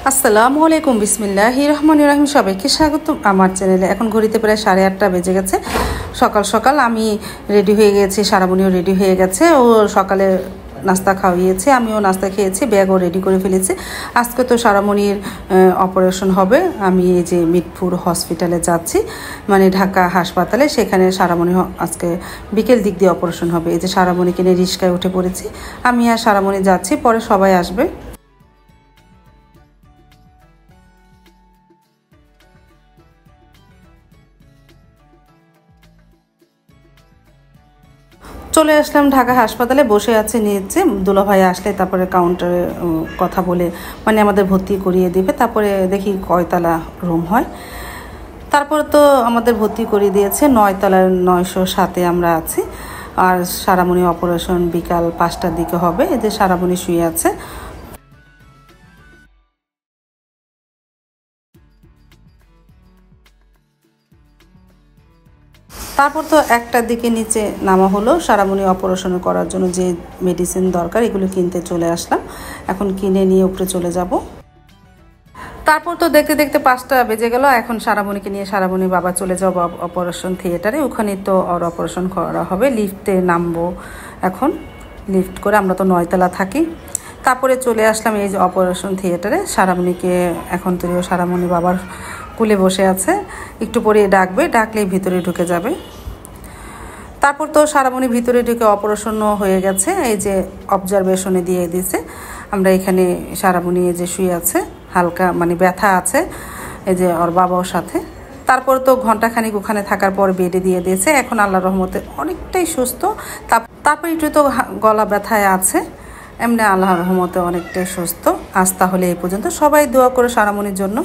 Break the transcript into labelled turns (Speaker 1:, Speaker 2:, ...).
Speaker 1: আসসালামু আলাইকুম, বিসমিল্লাহির রহমানির রহিম। সবাইকে স্বাগতম আমার চ্যানেলে। এখন ঘড়িতে প্রায় 8:30 বেজে গেছে। সকাল সকাল আমি রেডি হয়ে গেছি, সারামণিও রেডি হয়ে গেছে। ও সকালে নাস্তা খাওয়িয়েছে, আমিও নাস্তা খেয়েছি, ব্যাগও রেডি করে ফেলেছি। আজকে তো সারামণির অপারেশন হবে। আমি এই যে মিটপুর হসপিটালে যাচ্ছি, মানে ঢাকা হাসপাতালে। সেখানে সারামণি আজকে বিকেল দিক দিয়ে অপারেশন হবে। এই যে সারামণিকে নিয়ে রিক্সায় উঠে পড়েছি, আমি আর সারামণি যাচ্ছি, পরে সবাই আসবে। চলে আসলাম ঢাকা হাসপাতালে, বসে আছে নিচে। দুলাভাই আসলে তারপরে কাউন্টারে কথা বলে মানে আমাদের ভর্তি করিয়ে দেবে। তারপরে দেখি কয়তলা রুম হয়। তারপরে তো আমাদের ভর্তি করিয়ে দিয়েছে 9 তলার 907-এ আমরা আছি। আর সারামণি অপারেশন বিকাল 5টার দিকে হবে। এতে সারামণি শুয়ে আছে। তারপর তো 1টার দিকে নিচে নামা হলো। সারামণি অপারেশন করার জন্য যে মেডিসিন দরকার এগুলো কিনতে চলে আসলাম। এখন কিনে নিয়ে উপরে চলে যাব। তারপর তো দেখতে দেখতে 5টা বেজে গেল। এখন সারামণিকে নিয়ে সারামণির বাবা চলে যাব অপারেশন থিয়েটারে। ওখানে তো ওর অপারেশন করা হবে। লিফটে নামবো এখন, লিফট করে। আমরা তো 9 তলা থাকি। তারপরে চলে আসলাম এই যে অপারেশন থিয়েটারে। সারামণিকে এখন তো সারামণি বাবার কুলে বসে আছে, একটু পরে ডাকবে, ডাকলেই ভিতরে ঢুকে যাবে। তারপর তো সারামণি ভিতরে ঢুকে অপারেশনও হয়ে গেছে। এই যে অবজারভেশনে দিয়ে দিয়েছে। আমরা এখানে সারামণি এই যে শুয়ে আছে, হালকা মানে ব্যথা আছে, এই যে ওর বাবার সাথে। তারপর তো ঘন্টাখানিক ওখানে থাকার পর বেডে দিয়ে দিয়েছে। এখন আল্লাহর রহমতে অনেকটাই সুস্থ। তারপর একটু তো গলা ব্যথায় আছে, এমনি আল্লাহর রহমতে অনেকটাই সুস্থ। আজ তাহলে এই পর্যন্ত। সবাই দোয়া করে সারামণির জন্য।